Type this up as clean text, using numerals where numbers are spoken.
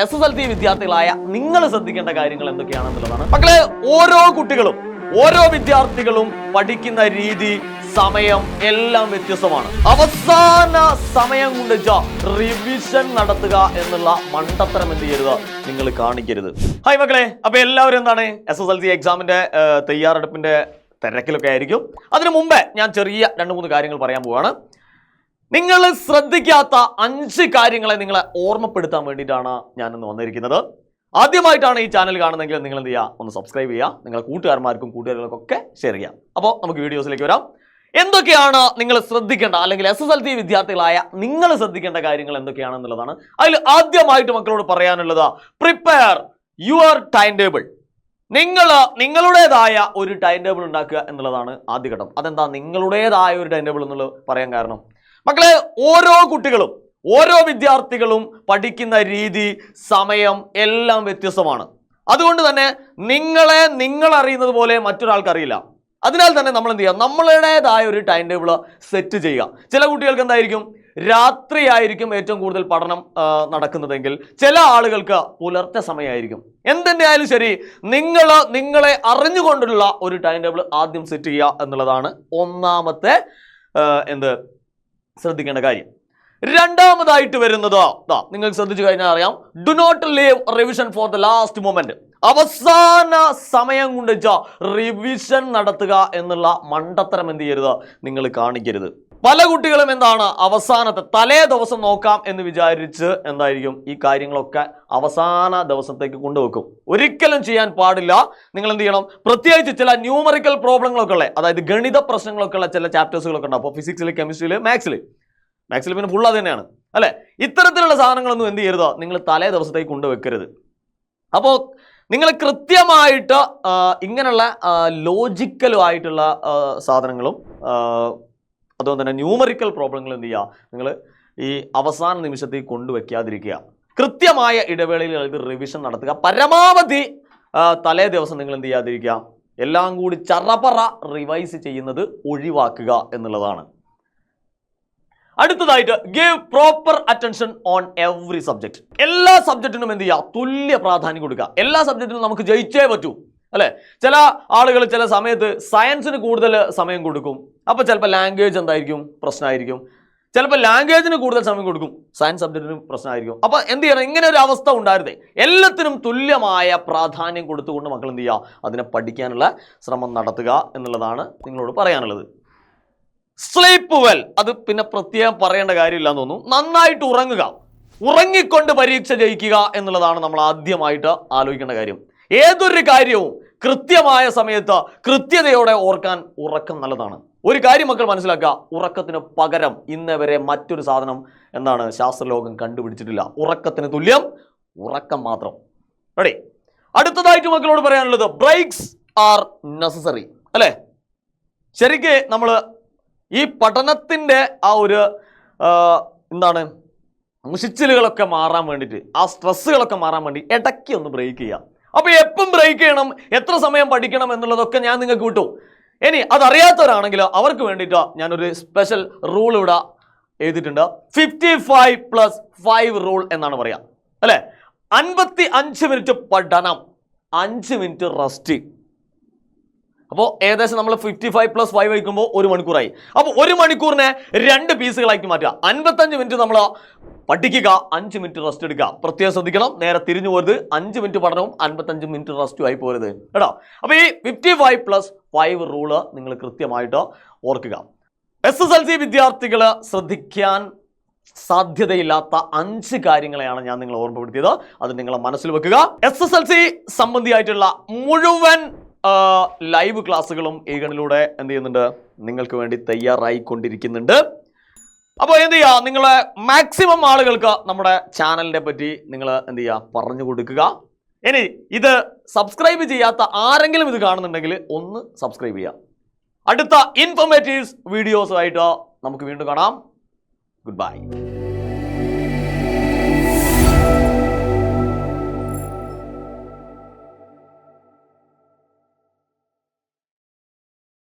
SSLC വിദ്യാർത്ഥികളായ നിങ്ങൾ ശ്രദ്ധിക്കേണ്ട കാര്യങ്ങൾ എന്തൊക്കെയാണെന്നുള്ളതാണ്. മക്കളെ, ഓരോ കുട്ടികളും ഓരോ വിദ്യാർത്ഥികളും പഠിക്കുന്ന രീതി, സമയം എല്ലാം വ്യത്യസ്തമാണ്. അവസാന സമയം കൊണ്ട് റിവിഷൻ നടത്തുക എന്നുള്ള മണ്ടത്തരം എന്ത് ചെയ്യരുത്, നിങ്ങൾ കാണിക്കരുത്. ഹായ് മക്കളെ, അപ്പൊ എല്ലാവരും എന്താണ് SSLC എക്സാമിന്റെ തയ്യാറെടുപ്പിന്റെ തിരക്കിലൊക്കെ ആയിരിക്കും. അതിനു മുമ്പേ ഞാൻ ചെറിയ 2-3 കാര്യങ്ങൾ പറയാൻ പോവാണ്. നിങ്ങൾ ശ്രദ്ധിക്കാത്ത 5 കാര്യങ്ങളെ നിങ്ങളെ ഓർമ്മപ്പെടുത്താൻ വേണ്ടിയിട്ടാണ് ഞാനിന്ന് വന്നിരിക്കുന്നത്. ആദ്യമായിട്ടാണ് ഈ ചാനൽ കാണുന്നതെങ്കിൽ നിങ്ങൾ എന്ത് ചെയ്യുക, ഒന്ന് സബ്സ്ക്രൈബ് ചെയ്യുക, നിങ്ങളുടെ കൂട്ടുകാർക്കൊക്കെ ഷെയർ ചെയ്യാം. അപ്പോൾ നമുക്ക് വീഡിയോസിലേക്ക് വരാം. എന്തൊക്കെയാണ് നിങ്ങൾ ശ്രദ്ധിക്കേണ്ട, അല്ലെങ്കിൽ SSLC വിദ്യാർത്ഥികളായ നിങ്ങൾ ശ്രദ്ധിക്കേണ്ട കാര്യങ്ങൾ എന്തൊക്കെയാണെന്നുള്ളതാണ്. അതിൽ ആദ്യമായിട്ട് മക്കളോട് പറയാനുള്ളത്, പ്രിപ്പയർ യുവർ ടൈം ടേബിൾ. നിങ്ങളുടേതായ ഒരു ടൈം ടേബിൾ ഉണ്ടാക്കുക എന്നുള്ളതാണ് ആദ്യഘട്ടം. അതെന്താ നിങ്ങളുടേതായ ഒരു ടൈം ടേബിൾ എന്നുള്ളത് പറയാൻ കാരണം, മക്കളെ, ഓരോ കുട്ടികളും ഓരോ വിദ്യാർത്ഥികളും പഠിക്കുന്ന രീതി, സമയം എല്ലാം വ്യത്യസ്തമാണ്. അതുകൊണ്ട് തന്നെ നിങ്ങൾ അറിയുന്നത് പോലെ മറ്റൊരാൾക്ക് അറിയില്ല. അതിനാൽ തന്നെ നമ്മൾ എന്ത് ചെയ്യുക, നമ്മളുടേതായ ഒരു ടൈം ടേബിൾ സെറ്റ് ചെയ്യുക. ചില കുട്ടികൾക്ക് എന്തായിരിക്കും, രാത്രി ആയിരിക്കും ഏറ്റവും കൂടുതൽ പഠനം നടക്കുന്നതെങ്കിൽ ചില ആളുകൾക്ക് പുലർച്ചെ സമയമായിരിക്കും. എന്തിൻ്റെ ആയാലും ശരി, നിങ്ങളെ അറിഞ്ഞുകൊണ്ടുള്ള ഒരു ടൈം ടേബിൾ ആദ്യം സെറ്റ് ചെയ്യുക എന്നുള്ളതാണ് ഒന്നാമത്തെ ശ്രദ്ധിക്കേണ്ട കാര്യം. രണ്ടാമതായിട്ട് വരുന്നത്, നിങ്ങൾ ശ്രദ്ധിച്ചു കഴിഞ്ഞാൽ അറിയാം, do not leave revision for the last moment. അവസാന സമയം കൊണ്ട് റിവിഷൻ നടത്തുക എന്നുള്ള മണ്ടത്തരം എന്ത് ചെയ്യരുത്, നിങ്ങൾ കാണിക്കരുത്. പല കുട്ടികളും എന്താണ്, അവസാനത്തെ തലേ ദിവസം നോക്കാം എന്ന് വിചാരിച്ച് എന്തായിരിക്കും ഈ കാര്യങ്ങളൊക്കെ അവസാന ദിവസത്തേക്ക് കൊണ്ടുവെക്കും. ഒരിക്കലും ചെയ്യാൻ പാടില്ല. നിങ്ങൾ എന്ത് ചെയ്യണം, പ്രത്യേകിച്ച് ചില ന്യൂമറിക്കൽ പ്രോബ്ലങ്ങളൊക്കെ ഉള്ള, അതായത് ഗണിത പ്രശ്നങ്ങളൊക്കെ ഉള്ള ചില ചാപ്റ്റേഴ്സുകളൊക്കെ ഉണ്ടാവും. അപ്പോൾ ഫിസിക്സിൽ, കെമിസ്ട്രിയിൽ, മാത്സിൽ പിന്നെ ഫുൾ അത് തന്നെയാണ് അല്ലേ. ഇത്തരത്തിലുള്ള സാധനങ്ങളൊന്നും എന്ത് ചെയ്യരുത്, നിങ്ങൾ തലേ ദിവസത്തേക്ക് കൊണ്ടുവെക്കരുത്. അപ്പോൾ നിങ്ങൾ കൃത്യമായിട്ട് ഇങ്ങനെയുള്ള ലോജിക്കലുമായിട്ടുള്ള സാധനങ്ങളും അതുകൊണ്ട് തന്നെ ന്യൂമറിക്കൽ പ്രോബ്ലങ്ങൾ എന്ത് ചെയ്യുക, നിങ്ങൾ ഈ അവസാന നിമിഷത്തേക്ക് കൊണ്ടുവയ്ക്കാതിരിക്കുക. കൃത്യമായ ഇടവേളയിൽ ഇത് റിവിഷൻ നടത്തുക. പരമാവധി തലേ ദിവസം നിങ്ങൾ എന്ത് ചെയ്യാതിരിക്കുക, എല്ലാം കൂടി ചറപറ റിവൈസ് ചെയ്യുന്നത് ഒഴിവാക്കുക എന്നുള്ളതാണ്. അടുത്തതായിട്ട്, give proper attention on every subject. എല്ലാ സബ്ജക്റ്റിനും എന്ത് ചെയ്യുക, തുല്യ പ്രാധാന്യം കൊടുക്കുക. എല്ലാ സബ്ജക്റ്റിനും നമുക്ക് ജയിച്ചേ പറ്റൂ അല്ലേ. ചില ആളുകൾ ചില സമയത്ത് സയൻസിന് കൂടുതൽ സമയം കൊടുക്കും. അപ്പോൾ ചിലപ്പോൾ ലാംഗ്വേജ് എന്തായിരിക്കും, പ്രശ്നമായിരിക്കും. ചിലപ്പോൾ ലാംഗ്വേജിന് കൂടുതൽ സമയം കൊടുക്കും, സയൻസ് സബ്ജക്റ്റിന് പ്രശ്നമായിരിക്കും. അപ്പോൾ എന്ത് ചെയ്യണം, ഇങ്ങനെ ഒരു അവസ്ഥ ഉണ്ടായിരുന്നേ. എല്ലാത്തിനും തുല്യമായ പ്രാധാന്യം കൊടുത്തുകൊണ്ട് മക്കൾ എന്ത് ചെയ്യുക, അതിനെ പഠിക്കാനുള്ള ശ്രമം നടത്തുക എന്നുള്ളതാണ് നിങ്ങളോട് പറയാനുള്ളത്. സ്ലീപ്പ് വെൽ, അത് പിന്നെ പ്രത്യേകം പറയേണ്ട കാര്യമില്ല എന്ന് തോന്നുന്നു. നന്നായിട്ട് ഉറങ്ങുക. ഉറങ്ങിക്കൊണ്ട് പരീക്ഷ ജയിക്കുക എന്നുള്ളതാണ് നമ്മൾ ആദ്യമായിട്ട് ആലോചിക്കേണ്ട കാര്യം. ഏതൊരു കാര്യവും കൃത്യമായ സമയത്ത് കൃത്യതയോടെ ഓർക്കാൻ ഉറക്കം നല്ലതാണ്. ഒരു കാര്യം മക്കൾ മനസ്സിലാക്കുക, ഉറക്കത്തിന് പകരം ഇന്നവരെ മറ്റൊരു സാധനം എന്താണ് ശാസ്ത്രലോകം കണ്ടുപിടിച്ചിട്ടില്ല. ഉറക്കത്തിന് തുല്യം ഉറക്കം മാത്രം. റെഡി. അടുത്തതായിട്ട് മക്കളോട് പറയാനുള്ളത്, ബ്രേക്സ് ആർ നെസസറി അല്ലേ. ശരിക്ക് നമ്മൾ ഈ പഠനത്തിൻ്റെ ആ ഒരു മുഷിച്ചിലുകളൊക്കെ മാറാൻ വേണ്ടിയിട്ട്, ആ സ്ട്രെസ്സുകളൊക്കെ മാറാൻ വേണ്ടി ഇടയ്ക്ക് ഒന്ന് ബ്രേക്ക് ചെയ്യാം. അപ്പോൾ എപ്പം ബ്രേക്ക് ചെയ്യണം, എത്ര സമയം പഠിക്കണം എന്നുള്ളതൊക്കെ ഞാൻ നിങ്ങൾക്ക് വിട്ടു. ഇനി അതറിയാത്തവരാണെങ്കിൽ അവർക്ക് വേണ്ടിയിട്ട് ഞാനൊരു സ്പെഷ്യൽ റൂൾ ഇവിടെ എഴുതിയിട്ടുണ്ട്. 55+5 റൂൾ എന്നാണ് പറയുക അല്ലേ. 55 മിനിറ്റ് പഠനം, 5 മിനിറ്റ് റെസ്റ്റ്. അപ്പോൾ ഏകദേശം നമ്മൾ 55+5 വയ്ക്കുമ്പോൾ 1 മണിക്കൂറായി. അപ്പോൾ 1 മണിക്കൂറിനെ 2 പീസുകളാക്കി മാറ്റുക. 55 മിനിറ്റ് നമ്മൾ പഠിക്കുക, 5 മിനിറ്റ് റെസ്റ്റ് എടുക്കുക. പ്രത്യേകം ശ്രദ്ധിക്കണം, നേരെ തിരിഞ്ഞു പോരുത്. 5 മിനിറ്റ് പഠനവും 55 മിനിറ്റ് റെസ്റ്റും ആയി പോരുത് കേട്ടോ. അപ്പോൾ ഈ 55+5 റൂള് നിങ്ങൾ കൃത്യമായിട്ട് ഓർക്കുക. SSLC വിദ്യാർത്ഥികൾ ശ്രദ്ധിക്കാൻ സാധ്യതയില്ലാത്ത 5 കാര്യങ്ങളെയാണ് ഞാൻ നിങ്ങളെ ഓർമ്മപ്പെടുത്തിയത്. അത് നിങ്ങളെ മനസ്സിൽ വെക്കുക. SSLC സംബന്ധിയായിട്ടുള്ള മുഴുവൻ ലൈവ് ക്ലാസ്സുകളും ഈഗണിലൂടെ എന്ത് ചെയ്യുന്നുണ്ട്, നിങ്ങൾക്ക് വേണ്ടി തയ്യാറായിക്കൊണ്ടിരിക്കുന്നുണ്ട്. അപ്പോൾ എന്ത് ചെയ്യുക, നിങ്ങളെ മാക്സിമം ആളുകൾക്ക് നമ്മുടെ ചാനലിനെ പറ്റി നിങ്ങൾ എന്ത് ചെയ്യുക, പറഞ്ഞു കൊടുക്കുക. ഇനി ഇത് സബ്സ്ക്രൈബ് ചെയ്യാത്ത ആരെങ്കിലും ഇത് കാണുന്നുണ്ടെങ്കിൽ ഒന്ന് സബ്സ്ക്രൈബ് ചെയ്യുക. അടുത്ത ഇൻഫോർമേറ്റീവ് വീഡിയോസുമായിട്ട് നമുക്ക് വീണ്ടും കാണാം. Good bye.